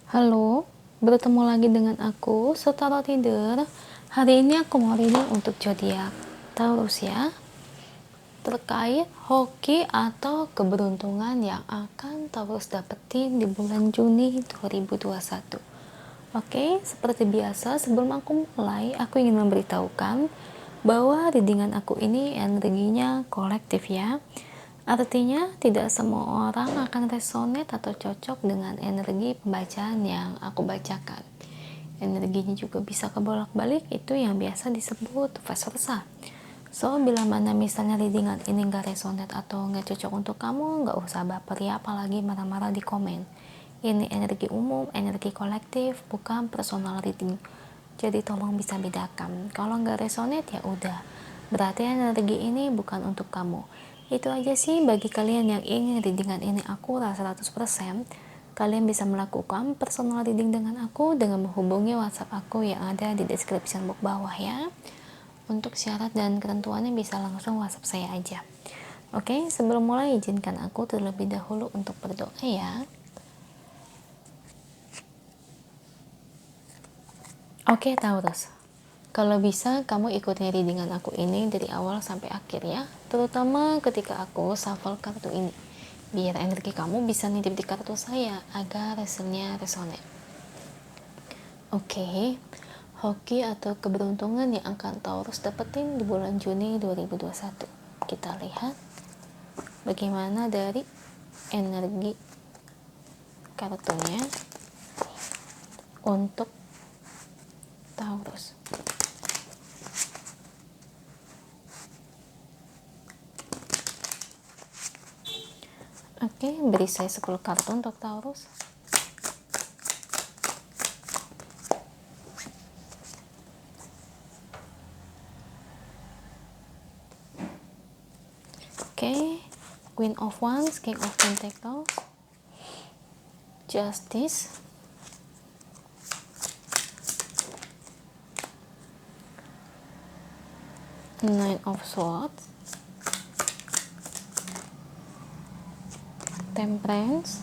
Halo, bertemu lagi dengan aku, Setara Tidur. Hari ini aku mau reading untuk zodiak Taurus ya, terkait hoki atau keberuntungan yang akan Taurus dapetin di bulan Juni 2021. Oke, seperti biasa sebelum aku mulai, aku ingin memberitahukan bahwa readingan aku ini energinya kolektif ya. Artinya, tidak semua orang akan resonate atau cocok dengan energi pembacaan yang aku bacakan. Energinya juga bisa kebolak-balik, itu yang biasa disebut vice versa. So, bila mana misalnya readingan ini nggak resonate atau nggak cocok untuk kamu, nggak usah baper ya, apalagi marah-marah di komen. Ini energi umum, energi kolektif, bukan personal reading. Jadi tolong bisa bedakan. Kalau nggak resonate ya udah, berarti energi ini bukan untuk kamu. Itu aja sih bagi kalian yang ingin readingan ini akurat 100%, kalian bisa melakukan personal reading dengan aku dengan menghubungi WhatsApp aku yang ada di description box bawah ya. Untuk syarat dan ketentuannya bisa langsung WhatsApp saya aja. Oke, sebelum mulai izinkan aku terlebih dahulu untuk berdoa ya. Oke, Taurus. Kalau bisa, kamu ikuti readingan aku ini dari awal sampai akhir ya. Terutama ketika aku shuffle kartu ini. Biar energi kamu bisa nitip di kartu saya agar hasilnya resonate. Oke, hoki atau keberuntungan yang akan Taurus dapetin di bulan Juni 2021. Kita lihat bagaimana dari energi kartunya untuk Taurus. Oke, beri saya 10 kartu untuk Taurus. Oke, Queen of Wands, King of Pentacles, Justice, Nine of Swords, Temperance,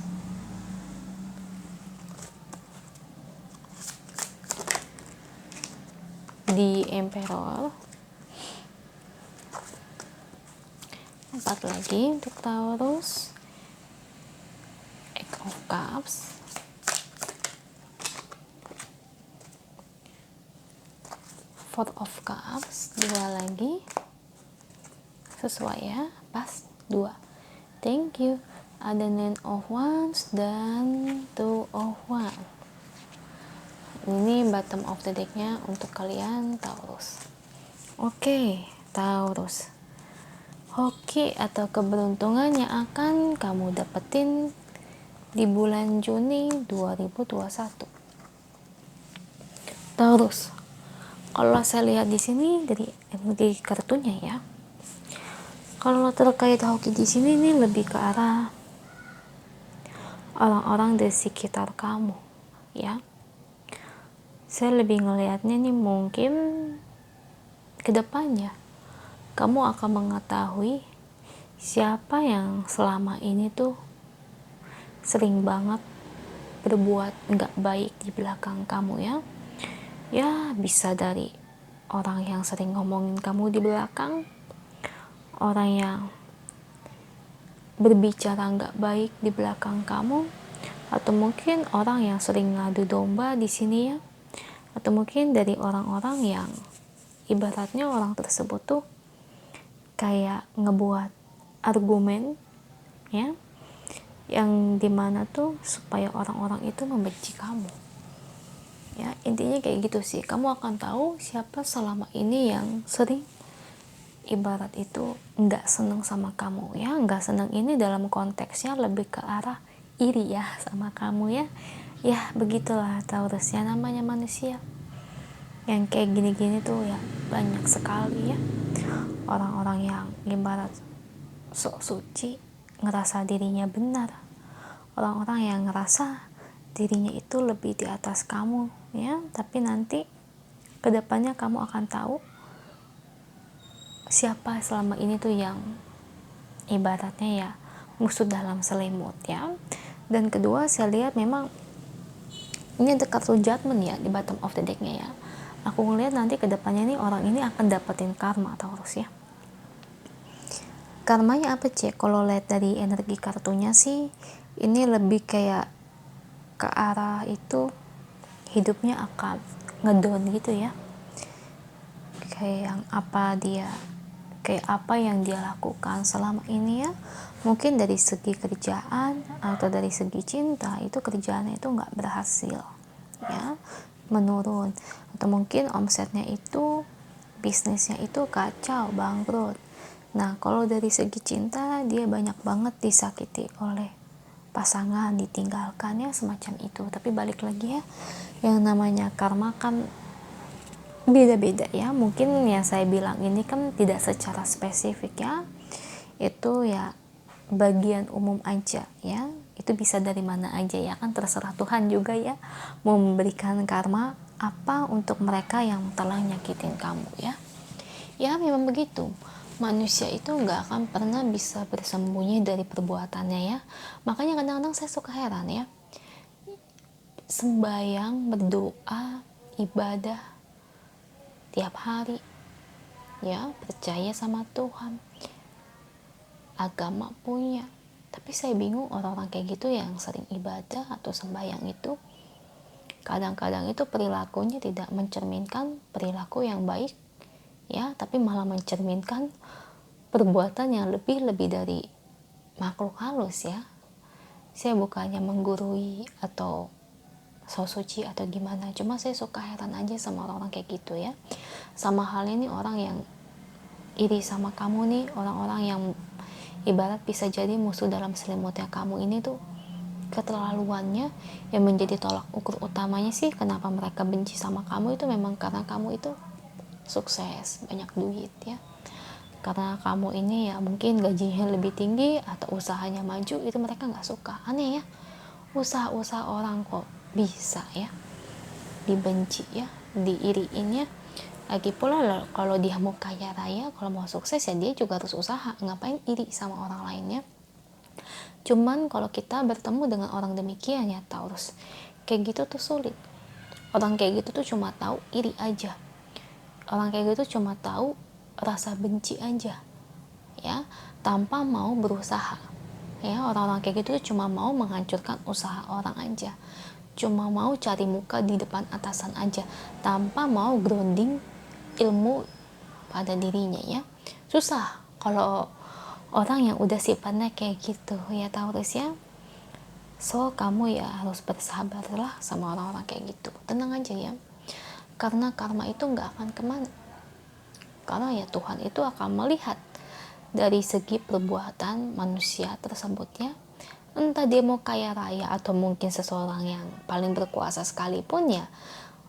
The Emperor. 4 lagi untuk Taurus, Eight of Cups, Four of Cups, 2 lagi. Sesuai ya, pas 2. Thank you. Ada Nine of Wands dan Two of Wands. Ini bottom of the decknya untuk kalian Taurus. Oke, Taurus. Hoki atau keberuntungan yang akan kamu dapetin di bulan Juni 2021. Taurus. Kalau saya lihat di sini dari energi kartunya ya. Kalau terkait hoki di sini ini lebih ke arah orang-orang di sekitar kamu, ya. Saya lebih ngelihatnya nih mungkin kedepannya kamu akan mengetahui siapa yang selama ini tuh sering banget berbuat nggak baik di belakang kamu ya. Ya bisa dari orang yang sering ngomongin kamu di belakang, orang yang berbicara nggak baik di belakang kamu, atau mungkin orang yang sering ngadu domba di sini ya, atau mungkin dari orang-orang yang ibaratnya orang tersebut tuh kayak ngebuat argumen ya, yang dimana tuh supaya orang-orang itu membenci kamu ya. Intinya kayak gitu sih, kamu akan tahu siapa selama ini yang sering ibarat itu nggak seneng sama kamu ya. Nggak seneng ini dalam konteksnya lebih ke arah iri ya sama kamu ya. Ya begitulah Taurus ya, namanya manusia yang kayak gini-gini tuh ya banyak sekali ya. Orang-orang yang ibarat sok suci, ngerasa dirinya benar, orang-orang yang ngerasa dirinya itu lebih di atas kamu ya. Tapi nanti kedepannya kamu akan tahu siapa selama ini tuh yang ibaratnya ya musuh dalam selimut ya. Dan kedua, saya lihat memang Ini ada kartu judgment ya di bottom of the decknya ya. Aku ngeliat nanti kedepannya nih orang ini akan dapetin karma Taurus ya. Karmanya apa cek? Kalau lihat dari energi kartunya sih, ini lebih kayak ke arah itu hidupnya akan ngedown gitu ya. Kayak apa yang dia lakukan selama ini ya, mungkin dari segi kerjaan atau dari segi cinta, itu kerjaannya itu nggak berhasil ya, menurun, atau mungkin omsetnya itu, bisnisnya itu kacau, bangkrut. Nah kalau dari segi cinta, dia banyak banget disakiti oleh pasangan, ditinggalkan ya, semacam itu. Tapi balik lagi ya, yang namanya karma kan beda-beda ya. Mungkin yang saya bilang ini kan tidak secara spesifik ya, itu ya bagian umum aja ya, itu bisa dari mana aja ya, kan terserah Tuhan juga ya mau memberikan karma apa untuk mereka yang telah nyakitin kamu ya. Ya memang begitu, manusia itu nggak akan pernah bisa bersembunyi dari perbuatannya ya. Makanya kadang-kadang saya suka heran ya, sembayang, berdoa, ibadah tiap hari ya, percaya sama Tuhan, agama punya, tapi saya bingung orang-orang kayak gitu yang sering ibadah atau sembahyang itu kadang-kadang itu perilakunya tidak mencerminkan perilaku yang baik ya, tapi malah mencerminkan perbuatan yang lebih dari makhluk halus ya. Saya bukannya menggurui atau so suci atau gimana, cuma saya suka heran aja sama orang-orang kayak gitu ya. Sama halnya nih orang yang iri sama kamu nih, orang-orang yang ibarat bisa jadi musuh dalam selimutnya kamu ini tuh, keterlaluannya yang menjadi tolak ukur utamanya sih kenapa mereka benci sama kamu itu memang karena kamu itu sukses, banyak duit ya, karena kamu ini ya mungkin gajinya lebih tinggi atau usahanya maju, itu mereka nggak suka. Aneh ya, usaha-usaha orang kok bisa ya dibenci ya, diiriin ya. Lagi pula kalau dia mau kaya raya, kalau mau sukses ya dia juga harus usaha, ngapain iri sama orang lainnya. Cuman kalau kita bertemu dengan orang demikian ya Taurus, kayak gitu tuh sulit. Orang kayak gitu tuh cuma tahu iri aja, orang kayak gitu cuma tahu rasa benci aja ya, tanpa mau berusaha ya. Orang-orang kayak gitu tuh cuma mau menghancurkan usaha orang aja, cuma mau cari muka di depan atasan aja, tanpa mau grounding ilmu pada dirinya ya. Susah kalau orang yang udah sifatnya kayak gitu ya Taurus ya. So kamu ya harus bersabarlah sama orang-orang kayak gitu, tenang aja ya, karena karma itu nggak akan kemana, karena ya Tuhan itu akan melihat dari segi perbuatan manusia tersebut ya. Entah dia mau kaya raya atau mungkin seseorang yang paling berkuasa sekalipun ya,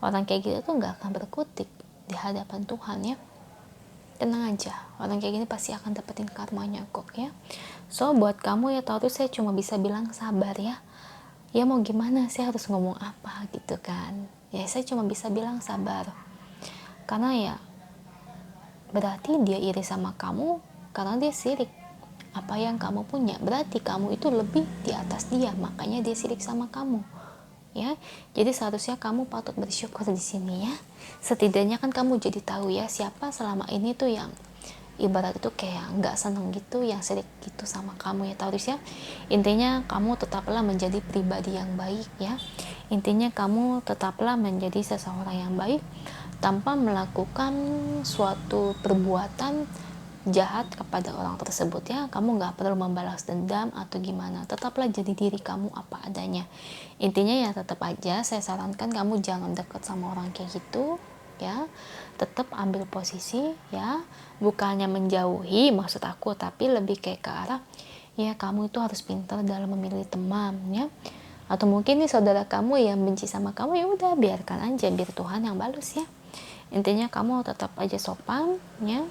orang kayak gitu tuh nggak akan berkutik di hadapan Tuhan ya. Tenang aja, orang kayak gini pasti akan dapetin karmanya kok ya. So buat kamu ya Taurus, saya cuma bisa bilang sabar ya. Ya mau gimana, saya harus ngomong apa gitu kan ya, saya cuma bisa bilang sabar, karena ya berarti dia iri sama kamu karena dia sirik apa yang kamu punya, berarti kamu itu lebih di atas dia, makanya dia sirik sama kamu ya. Jadi seharusnya kamu patut bersyukur di sini ya. Setidaknya kan kamu jadi tahu ya siapa selama ini tuh yang ibarat itu kayak nggak seneng gitu, yang sirik gitu sama kamu ya Taurus ya. Intinya kamu tetaplah menjadi pribadi yang baik ya. Intinya kamu tetaplah menjadi seseorang yang baik tanpa melakukan suatu perbuatan jahat kepada orang tersebut ya. Kamu nggak perlu membalas dendam atau gimana, tetaplah jadi diri kamu apa adanya. Intinya ya tetap aja saya sarankan kamu jangan deket sama orang kayak gitu ya, tetap ambil posisi ya, bukannya menjauhi maksud aku, tapi lebih kayak ke arah ya kamu itu harus pintar dalam memilih teman ya. Atau mungkin nih saudara kamu yang benci sama kamu, ya udah biarkan aja, biar Tuhan yang balas ya. Intinya kamu tetap aja sopan ya,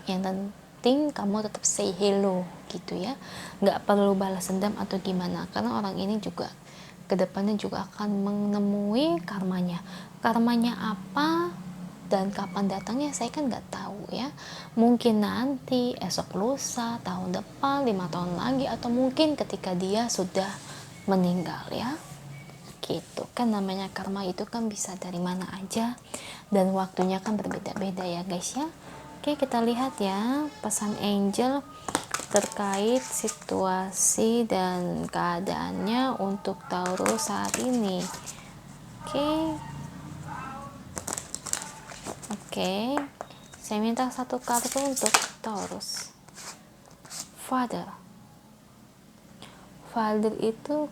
yang penting kamu tetap say hello gitu ya, nggak perlu balas dendam atau gimana, karena orang ini juga kedepannya juga akan menemui karmanya. Karmanya apa dan kapan datangnya saya kan nggak tahu ya, mungkin nanti, esok lusa, tahun depan, 5 tahun lagi, atau mungkin ketika dia sudah meninggal ya. gitu kan. Namanya karma itu kan bisa dari mana aja dan waktunya kan berbeda-beda ya guys ya. Oke, kita lihat ya pesan angel terkait situasi dan keadaannya untuk Taurus saat ini. Oke, saya minta satu kartu untuk Taurus. Father itu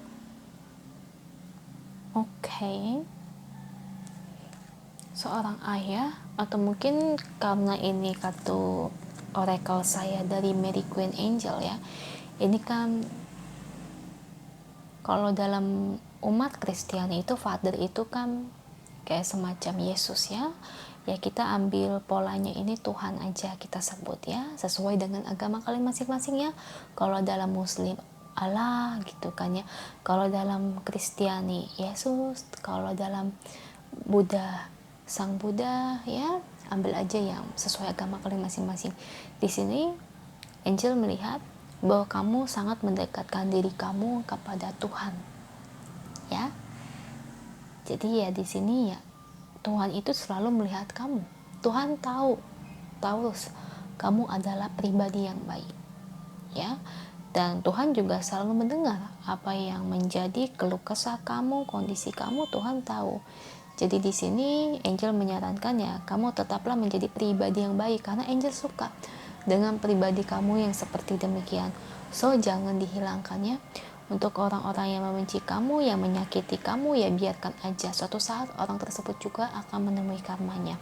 seorang ayah, atau mungkin karena ini kartu oracle saya dari Mary Queen Angel ya. Ini kan kalau dalam umat Kristiani itu father itu kan kayak semacam Yesus ya. Ya kita ambil polanya ini Tuhan aja kita sebut ya, sesuai dengan agama kalian masing-masing ya. Kalau dalam Muslim Allah gitu kan ya. Kalau dalam Kristiani Yesus, kalau dalam Buddha Sang Buddha ya, ambil aja yang sesuai agama kalian masing-masing. Di sini Angel melihat bahwa kamu sangat mendekatkan diri kamu kepada Tuhan. Ya. Jadi ya di sini ya Tuhan itu selalu melihat kamu. Tuhan tahu Taurus, kamu adalah pribadi yang baik. Ya. Dan Tuhan juga selalu mendengar apa yang menjadi keluh kesah kamu, kondisi kamu, Tuhan tahu. Jadi di sini Angel menyarankan ya, kamu tetaplah menjadi pribadi yang baik karena Angel suka dengan pribadi kamu yang seperti demikian. So jangan dihilangkan ya. Untuk orang-orang yang membenci kamu, yang menyakiti kamu, ya biarkan aja. Suatu saat orang tersebut juga akan menemui karmanya.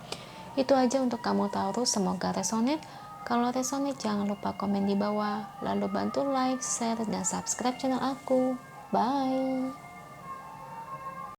Itu aja untuk kamu Taurus, semoga resonate. Kalau resonate jangan lupa komen di bawah, lalu bantu like, share, dan subscribe channel aku. Bye.